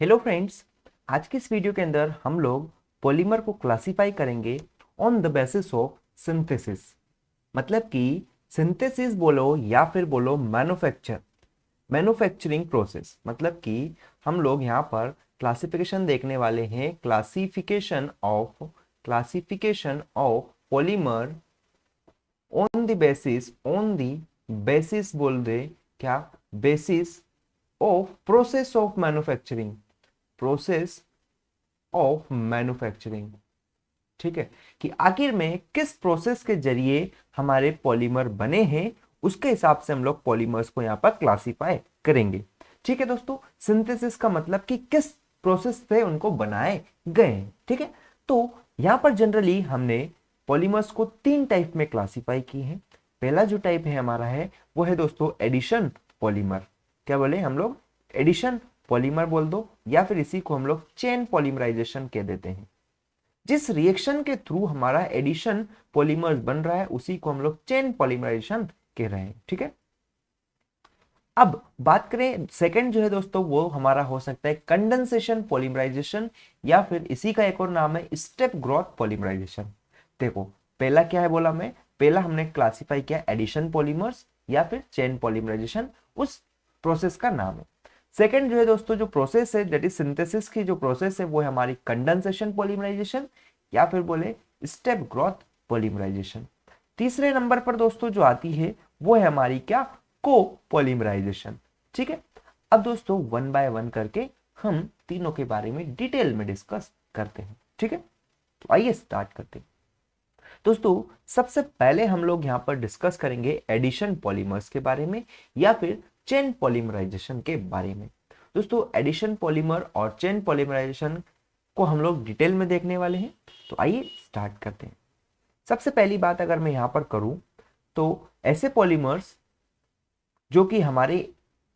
Hello friends, आज की इस वीडियो के अंदर हम लोग पॉलीमर को क्लासिफाई करेंगे on the basis of synthesis. मतलब कि सिंथेसिस बोलो या फिर बोलो मैन्युफैक्चरिंग प्रोसेस। मतलब कि हम लोग यहाँ पर क्लासिफिकेशन देखने वाले हैं, classification of polymer on the basis बोल दे क्या, basis of process of manufacturing. ठीक है, कि आखिर में किस प्रोसेस के जरिए हमारे पॉलीमर बने हैं, उसके हिसाब से हम लोग पॉलीमर्स को यहाँ पर क्लासिफाई करेंगे। ठीक है दोस्तों, सिंथेसिस का मतलब कि किस प्रोसेस से उनको बनाए गए हैं। ठीक है, तो यहाँ पर जनरली हमने पॉलीमर्स को तीन टाइप में क्लासिफाई की है। पहला जो टाइप है हमारा है वो है दोस्तों एडिशन पॉलीमर। क्या बोले हम लोग? एडिशन पॉलीमर बोल दो, या फिर इसी को हम लोग चेन पॉलीमराइजेशन कह देते हैं। जिस रिएक्शन के थ्रू हमारा एडिशन पॉलीमर्स बन रहा है उसी को हम लोग चेन पॉलीमराइजेशन कह रहे हैं। ठीक है, अब बात करें सेकंड जो है दोस्तों, वो हमारा हो सकता है कंडेंसेशन पॉलीमराइजेशन, या फिर इसी का एक और नाम है स्टेप ग्रोथ पॉलीमराइजेशन। देखो, पहला क्या है बोला मैं, पहला हमने क्लासिफाई किया एडिशन पॉलीमर्स या फिर चेन पॉलीमराइजेशन, उस प्रोसेस का नाम है। सेकेंड जो है दोस्तों, जो प्रोसेस है दैट इज सिंथेसिस की जो प्रोसेस है वो है हमारी कंडेंसेशन पॉलीमराइजेशन या फिर बोले स्टेप ग्रोथ पॉलीमराइजेशन। तीसरे नंबर पर दोस्तों जो आती है वो है हमारी क्या, को पॉलीमराइजेशन। ठीक है, अब दोस्तों वन बाय वन करके हम तीनों के बारे में डिटेल में डिस्कस करते हैं। ठीक है, तो आइए स्टार्ट करते हैं। दोस्तों सबसे पहले हम लोग यहाँ पर डिस्कस करेंगे एडिशन पॉलीमर्स के बारे में या फिर चेन पॉलीमराइजेशन के बारे में। दोस्तों एडिशन पॉलीमर और चेन पॉलीमराइजेशन को हम लोग डिटेल में देखने वाले हैं, तो आइए स्टार्ट करते हैं। सबसे पहली बात अगर मैं यहाँ पर करूँ तो ऐसे पॉलीमर्स जो कि हमारे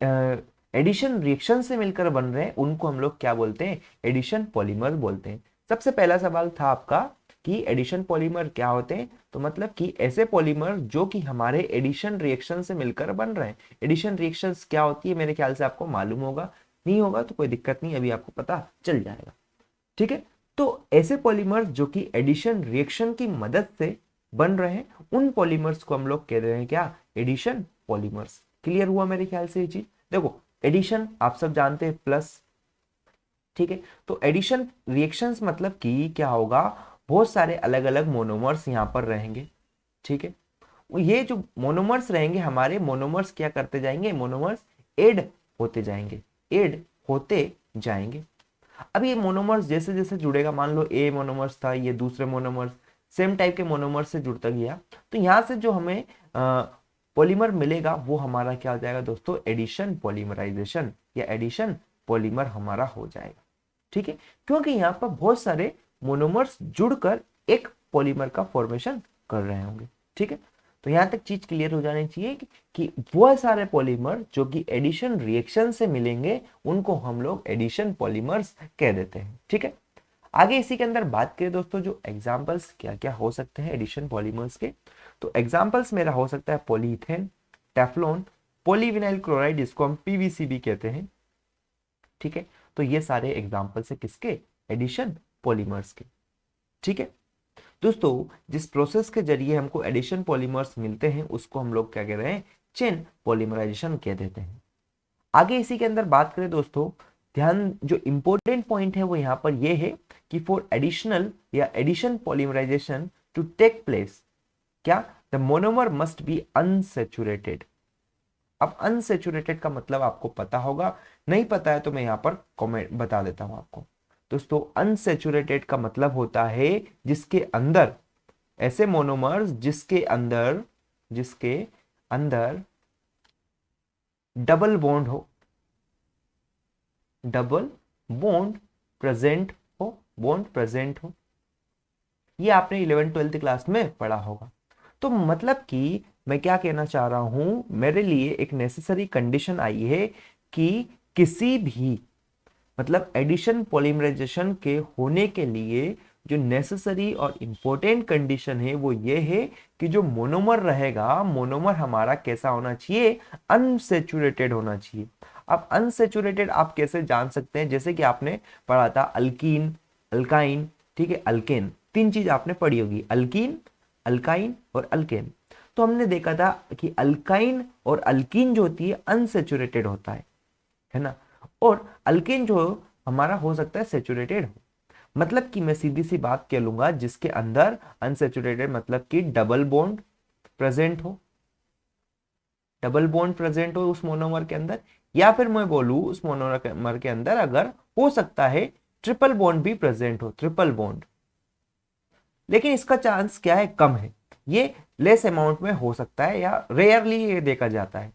एडिशन रिएक्शन से मिलकर बन रहे हैं उनको हम लोग क्या बोलते हैं, एडिशन पॉलीमर बोलते हैं। सबसे पहला सवाल था आपका कि एडिशन पॉलीमर क्या होते हैं, तो मतलब कि ऐसे पॉलीमर जो कि हमारे एडिशन रिएक्शन से मिलकर बन रहे हैं। एडिशन रिएक्शंस क्या होती है मेरे ख्याल से आपको मालूम होगा, नहीं होगा तो कोई दिक्कत नहीं, अभी आपको पता चल जाएगा। ठीक है, तो ऐसे पॉलीमर्स जो कि एडिशन रिएक्शन की मदद से बन रहे हैं उन पॉलीमर्स को हम लोग कह रहे हैं क्या, एडिशन पॉलीमर्स। क्लियर हुआ मेरे ख्याल से ये चीज? देखो एडिशन आप सब जानते हैं प्लस। ठीक है, तो एडिशन रिएक्शंस मतलब कि क्या होगा, बहुत सारे अलग अलग मोनोमर्स यहाँ पर रहेंगे। ठीक है, ये जो मोनोमर्स रहेंगे हमारे मोनोमर्स क्या करते जाएंगे, मोनोमर्स एड होते जाएंगे, एड होते जाएंगे। अब ये मोनोमर्स जैसे जैसे जुड़ेगा, मान लो ए मोनोमर्स था, ये दूसरे मोनोमर्स सेम टाइप के मोनोमर्स से जुड़ता गया, तो यहाँ से जो हमें पॉलीमर मिलेगा वो हमारा क्या हो जाएगा दोस्तों, एडिशन पॉलीमराइजेशन या एडिशन पॉलीमर हमारा हो जाएगा। ठीक है, क्योंकि यहाँ पर बहुत सारे मोनोमर्स जुड़कर एक पॉलीमर का फॉर्मेशन कर रहे होंगे। ठीक है, तो यहां तक चीज क्लियर हो जानी चाहिए कि वो सारे पॉलीमर जो कि एडिशन रिएक्शन से मिलेंगे उनको हम लोग एडिशन पॉलीमर्स कह देते हैं। ठीक है, आगे इसी के अंदर बात करें दोस्तों, जो एग्जांपल्स क्या क्या हो सकते हैं एडिशन पॉलीमर्स के, तो एग्जांपल्स मेरा हो सकता है पॉलीइथेन, टेफ्लॉन, पॉलीविनाइल क्लोराइड, जिसको हम पीवीसी भी कहते हैं। ठीक है, तो ये सारे एग्जांपल्स है किसके, एडिशन पॉलीमर्स के। ठीक है दोस्तों, जिस प्रोसेस के जरिए हमको एडिशन पॉलीमर्स मिलते हैं उसको हम लोग क्या कह रहे हैं, चेन पॉलीमराइजेशन कह देते हैं। आगे इसी के अंदर बात करें दोस्तों, ध्यान जो इंपॉर्टेंट पॉइंट है वो यहाँ पर ये है कि फॉर एडिशनल या addition polymerization to take place, क्या, the monomer must be unsaturated. अब अनसेचुरेटेड का मतलब आपको पता होगा, नहीं पता है तो मैं यहाँ पर कमेंट बता देता हूं आपको। दोस्तों अनसेचुरेटेड का मतलब होता है जिसके अंदर, ऐसे मोनोमर्स जिसके अंदर डबल बॉन्ड हो, double bond present bond present हो। ये आपने 11th-12th क्लास में पढ़ा होगा। तो मतलब कि मैं क्या कहना चाह रहा हूं, मेरे लिए एक नेसेसरी कंडीशन आई है कि किसी भी मतलब एडिशन पॉलीमराइजेशन के होने के लिए जो नेसेसरी और इम्पोर्टेंट कंडीशन है वो ये है कि जो मोनोमर रहेगा, मोनोमर हमारा कैसा होना चाहिए, अनसेचुरेटेड होना चाहिए। अब अनसेचुरेटेड आप कैसे जान सकते हैं, जैसे कि आपने पढ़ा था अल्कीन, अल्काइन, ठीक है, अल्केन, तीन चीज आपने पढ़ी होगी, अल्कीन, अल्काइन और अल्केन। तो हमने देखा था कि अल्काइन और अल्कीन जो होती है अनसेचुरेटेड होता है ना, और अल्केन जो हमारा हो सकता है सेचुरेटेड हो। मतलब कि मैं सीधी सी बात कह लूंगा, जिसके अंदर अनसेचुरेटेड मतलब कि डबल बॉन्ड प्रेजेंट हो, डबल बॉन्ड प्रेजेंट हो उस मोनोमर के अंदर, या फिर मैं बोलूं उस मोनोमर के अंदर अगर हो सकता है ट्रिपल बॉन्ड भी प्रेजेंट हो, ट्रिपल बॉन्ड। लेकिन इसका चांस क्या है, कम है, ये लेस अमाउंट में हो सकता है या रेयरली ये देखा जाता है,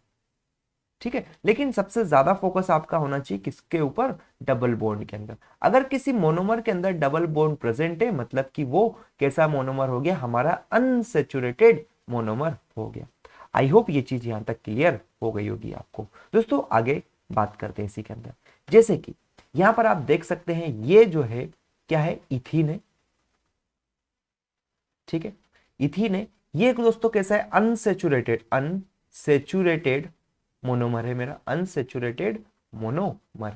ठीक है। लेकिन सबसे ज्यादा फोकस आपका होना चाहिए किसके ऊपर, डबल बॉन्ड के अंदर। अगर किसी मोनोमर के अंदर डबल बॉन्ड प्रेजेंट है मतलब कि वो कैसा मोनोमर हो गया, हमारा अनसेचुरेटेड मोनोमर हो गया। आई होप ये चीज यहां तक क्लियर हो गई होगी आपको। दोस्तों आगे बात करते हैं इसी के अंदर, जैसे कि यहां पर आप देख सकते हैं ये जो है क्या है, इथीन है, ठीक है, इथीन है। ये दोस्तों कैसा है, अनसेचुरेटेड, अनसेचुरेटेड मोनोमर है मेरा, अनसेचुरेटेड मोनोमर।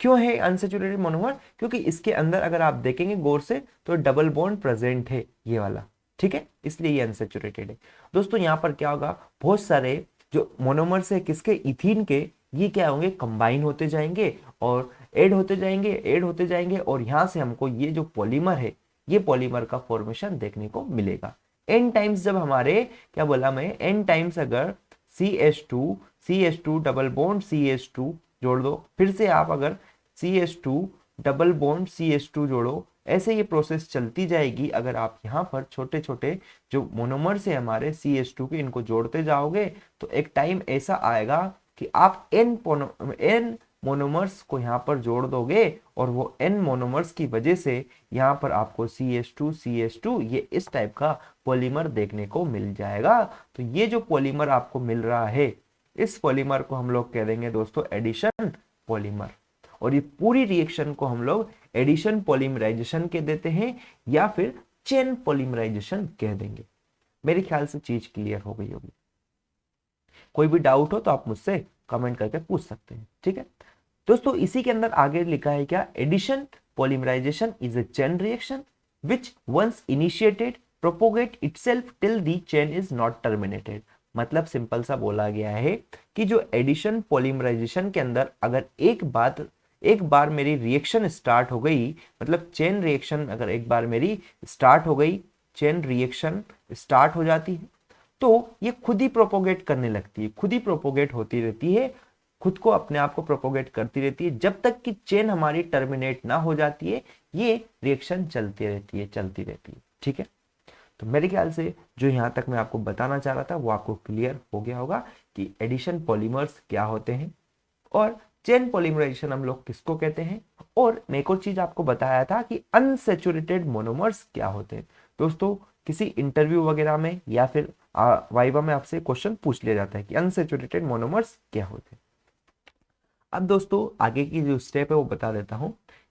क्यों है अनसेचुरेटेड मोनोमर, क्योंकि इसके अंदर अगर आप देखेंगे गौर से तो डबल बॉन्ड प्रेजेंट है ये वाला, ठीक है, इसलिए ये अनसेचुरेटेड है। दोस्तों यहां पर क्या होगा, बहुत सारे जो मोनोमर्स है किसके, इथीन के, ये क्या होंगे, कंबाइन होते जाएंगे और ऐड होते जाएंगे, ऐड होते जाएंगे, और यहां से हमको ये जो पॉलीमर है, ये पॉलीमर का फॉर्मेशन देखने को मिलेगा। एन टाइम्स जब हमारे, क्या बोला मैं, एन टाइम्स अगर CH2 डबल बॉन्ड CH2 जोड़ दो, फिर से आप अगर CH2 डबल बॉन्ड CH2 जोड़ो, ऐसे ये प्रोसेस चलती जाएगी। अगर आप यहाँ पर छोटे छोटे जो मोनोमर से हमारे CH2 के, इनको जोड़ते जाओगे तो एक टाइम ऐसा आएगा कि आप एन मोनोमर्स को यहाँ पर जोड़ दोगे, और वो एन मोनोमर्स की वजह से यहाँ पर आपको CH2 ये इस टाइप का पॉलीमर देखने को मिल जाएगा। तो ये जो पॉलीमर आपको मिल रहा है, इस पॉलीमर को हम लोग कह देंगे दोस्तों एडिशन पॉलीमर, और ये पूरी रिएक्शन को हम लोग एडिशन पॉलीमराइजेशन कह देते हैं या फिर चेन पॉलीमराइजेशन कह देंगे। मेरे ख्याल से चीज क्लियर हो गई होगी। कोई भी डाउट हो तो आप मुझसे कमेंट करके पूछ सकते हैं, ठीक है। दोस्तों इसी के अंदर आगे लिखा है क्या, addition polymerization is a chain reaction which once initiated propagate itself till the chain is not terminated. मतलब सिंपल सा बोला गया है कि जो एडिशन पॉलीमराइजेशन के अंदर अगर एक बार मेरी रिएक्शन स्टार्ट हो गई, मतलब चेन रिएक्शन अगर एक बार मेरी स्टार्ट हो गई, चेन रिएक्शन स्टार्ट हो जाती है, तो ये खुद ही प्रोपोगेट करने लगती है, खुद ही प्रोपोगेट होती रहती है, खुद को अपने आप को प्रोपोगेट करती रहती है, जब तक कि चेन हमारी टर्मिनेट ना हो जाती है, ये रिएक्शन चलती रहती है, चलती रहती है, ठीक है। तो मेरे ख्याल से जो यहां तक मैं आपको बताना चाह रहा था वो आपको क्लियर हो गया होगा कि एडिशन पॉलीमर्स क्या होते हैं और चेन पॉलीमराइजेशन हम लोग किसको कहते हैं। और मैं एक और चीज आपको बताया था कि अनसेचुरेटेड मोनोमर्स क्या होते हैं। दोस्तों किसी इंटरव्यू वगैरह में या फिर वाइवा में आपसे क्वेश्चन पूछ लिया जाता है कि अनसेचुरेटेड मोनोमर्स क्या होते हैं। अब दोस्तों आगे की जो स्टेप है वो बता देता हूं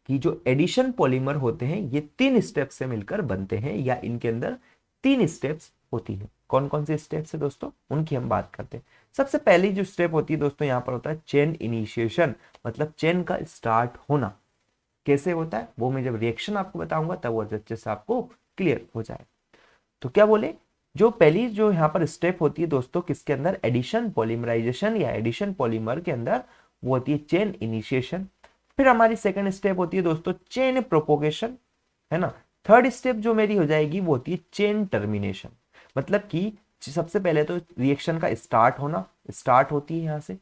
कि जो एडिशन पॉलीमर होते हैं ये 3 स्टेप से मिलकर बनते हैं, या इनके अंदर 3 स्टेप्स होती है। कौन कौन सी स्टेप्स है दोस्तों, उनकी हम बात करते हैं। सबसे पहली जो स्टेप होती है दोस्तों यहाँ पर होता है चेन इनिशिएशन, मतलब चेन का स्टार्ट होना। कैसे होता है वो मैं जब रिएक्शन आपको बताऊंगा तब वो अच्छे से आपको क्लियर हो जाए। तो क्या बोले, जो पहली जो यहाँ पर स्टेप होती है दोस्तों किसके अंदर, एडिशन पॉलीमराइजेशन या एडिशन पॉलीमर के अंदर, वो होती है चेन इनिशिएशन। फिर हमारी सेकंड स्टेप होती है दोस्तों चेन प्रोपोगेशन, है ना। थर्ड स्टेप जो मेरी हो जाएगी वो होती है चेन टर्मिनेशन, मतलब कि सबसे पहले तो रिएक्शन का स्टार्ट होना, स्टार्ट होती है यहां से,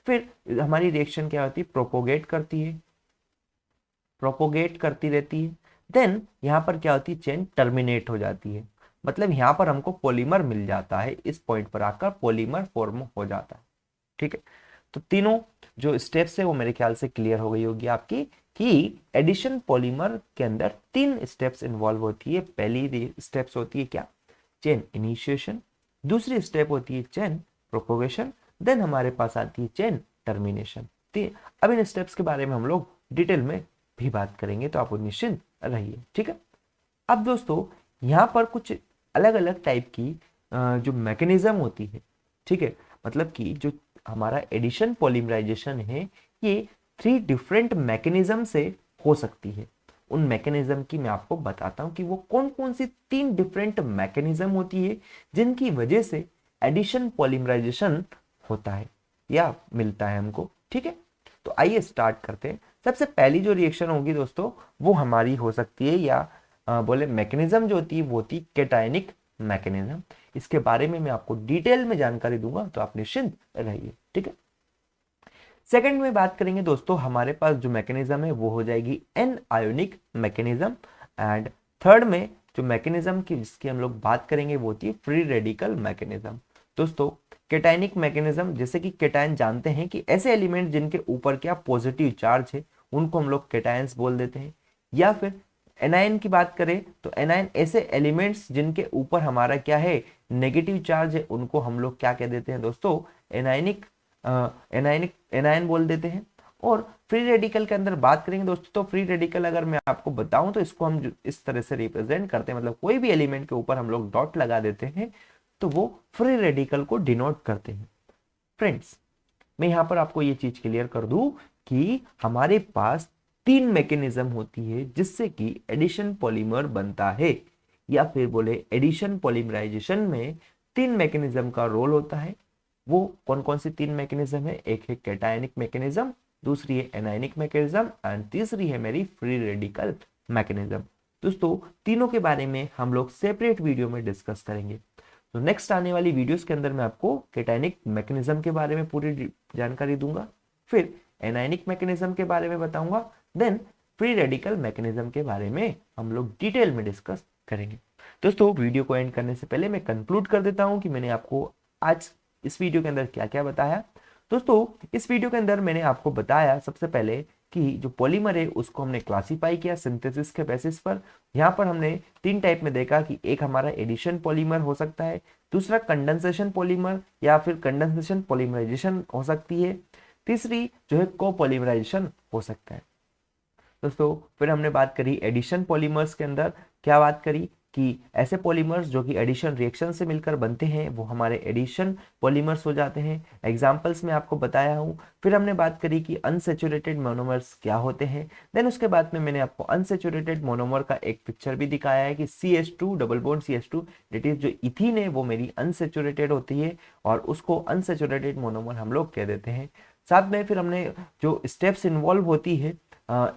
फिर हमारी रिएक्शन क्या होती है, प्रोपोगेट करती है, प्रोपोगेट करती रहती है, देन यहां पर क्या होती है, चेन टर्मिनेट हो जाती है, मतलब यहां पर हमको पॉलीमर मिल जाता है, इस पॉइंट पर आकर पॉलीमर फॉर्म हो जाता है, ठीक है। तो तीनों जो स्टेप्स है वो मेरे ख्याल से क्लियर हो गई होगी आपकी कि एडिशन पॉलीमर के अंदर 3 स्टेप्स इन्वॉल्व होती है। पहली स्टेप्स होती है क्या, चेन इनिशिएशन, दूसरी स्टेप होती है चेन प्रोपोगेशन, देन हमारे पास आती है चेन टर्मिनेशन। अब इन स्टेप्स के बारे में हम लोग डिटेल में भी बात करेंगे, तो आप निश्चिंत रहिए। ठीक है, अब दोस्तों यहाँ पर कुछ अलग अलग टाइप की जो मैकेनिज्म होती है, ठीक है, मतलब कि जो हमारा एडिशन पॉलीमराइजेशन है ये 3 डिफरेंट मैकेनिज्म से हो सकती है। उन मैकेनिज्म की मैं आपको बताता हूं कि वो कौन कौन सी 3 डिफरेंट मैकेनिज्म होती है जिनकी वजह से एडिशन पॉलीमराइजेशन होता है या मिलता है हमको। ठीक है, तो आइए स्टार्ट करते हैं। सबसे पहली जो रिएक्शन होगी दोस्तों वो हमारी हो सकती है या बोले मैकेनिज्म जो होती है वो होती है कैटायनिक मैकेनिज्म। इसके बारे में मैं आपको डिटेल में जानकारी दूंगा, तो आप निश्चिंत रहिए। ठीक है, सेकंड में बात करेंगे दोस्तों, हमारे पास जो मैकेनिज्म है वो हो जाएगी anionic mechanism. And third में जो मैकेनिज्म की जिसकी हम लोग बात करेंगे वो होती है फ्री रेडिकल मैकेनिज्म। दोस्तों कैटायनिक मैकेनिज्म, जैसे कि कैटायन जानते हैं कि ऐसे एलिमेंट जिनके ऊपर क्या पॉजिटिव चार्ज है उनको हम लोग कैटायंस बोल देते हैं। या फिर एनायन की बात करें तो एनायन ऐसे एलिमेंट्स जिनके ऊपर हमारा क्या है नेगेटिव चार्ज है उनको हम लोग क्या कह देते हैं दोस्तों, एनायनिक एनायन बोल देते हैं। और फ्री रेडिकल के अंदर बात करेंगे दोस्तों, तो फ्री रेडिकल अगर मैं आपको बताऊं तो इसको हम इस तरह से रिप्रेजेंट करते हैं, मतलब कोई भी एलिमेंट के ऊपर हम लोग डॉट लगा देते हैं तो वो फ्री रेडिकल को डिनोट करते हैं। फ्रेंड्स, मैं यहां पर आपको ये चीज क्लियर कर दूं कि हमारे पास 3 मैकेनिज्म होती है जिससे कि एडिशन पॉलीमर बनता है, या फिर बोले एडिशन पॉलीमराइजेशन में 3 मैकेनिज्म का रोल होता है। वो कौन कौन सी 3 मैकेनिज्म है? एक है कैटायनिक मैकेनिज्म, दूसरी है एनायनिक मैकेनिज्म एंड तीसरी है मेरी फ्री रेडिकल मैकेनिज्म। दोस्तों तीनों के बारे में हम लोग सेपरेट वीडियो में डिस्कस करेंगे। तो नेक्स्ट आने वाली वीडियोस के अंदर मैं आपको कैटायनिक मैकेनिज्म के बारे में पूरी जानकारी दूंगा, फिर एनायनिक मैकेनिज्म के बारे में बताऊंगा, देन फ्री रेडिकल मैकेनिज्म के बारे में हम लोग डिटेल में डिस्कस करेंगे। दोस्तों वीडियो को एंड करने से पहले मैं कंक्लूड कर देता हूं कि मैंने आपको आज इस वीडियो के अंदर क्या क्या बताया। दोस्तों इस वीडियो के अंदर मैंने आपको बताया सबसे पहले कि जो पॉलीमर है उसको हमने क्लासिफाई किया सिंथेसिस के बेसिस पर। यहाँ पर हमने 3 टाइप में देखा कि एक हमारा एडिशन पॉलीमर हो सकता है, दूसरा कंडेंसेशन पॉलीमर या फिर कंडेंसेशन पॉलीमराइजेशन हो सकती है, तीसरी जो है कोपॉलीमराइजेशन हो सकता है। दोस्तों फिर हमने बात करी एडिशन पॉलीमर्स के अंदर, क्या बात करी कि ऐसे पॉलीमर्स जो कि एडिशन रिएक्शन से मिलकर बनते हैं वो हमारे एडिशन पॉलीमर्स हो जाते हैं। एग्जांपल्स में आपको बताया हूँ। फिर हमने बात करी कि अनसेचुरेटेड मोनोमर्स क्या होते हैं। देन उसके बाद में मैंने आपको अनसेचुरेटेड मोनोमर का एक पिक्चर भी दिखाया है कि CH2 double bond CH2 that is जो इथीन है वो मेरी अनसेचुरेटेड होती है और उसको अनसेचुरेटेड मोनोमर हम लोग कह देते हैं। साथ में फिर हमने जो स्टेप्स इन्वॉल्व होती है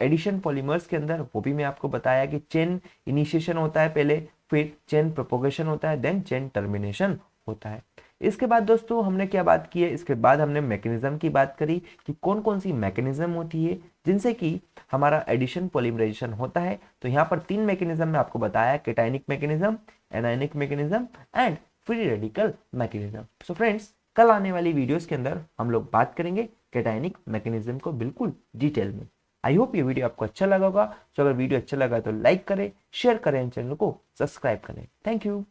एडिशन पॉलीमर्स के अंदर वो भी मैं आपको बताया कि चेन इनिशिएशन होता है पहले, फिर चेन प्रोपोगेशन होता है, देन चेन टर्मिनेशन होता है। इसके बाद दोस्तों हमने क्या बात की है, इसके बाद हमने मैकेनिज्म की बात करी कि कौन कौन सी मैकेनिज्म होती है जिनसे कि हमारा एडिशन पॉलीमराइजेशन होता है। तो यहाँ पर 3 मैकेनिज्म में आपको बताया, cationic mechanism, anionic mechanism and free radical mechanism. So friends कल आने वाली वीडियोस के अंदर हम लोग बात करेंगे कैटायनिक मैकेनिज्म को बिल्कुल डिटेल में। आई होप ये वीडियो आपको अच्छा लगा होगा। तो अगर वीडियो अच्छा लगा तो लाइक करें, शेयर करें, चैनल को सब्सक्राइब करें। Thank you.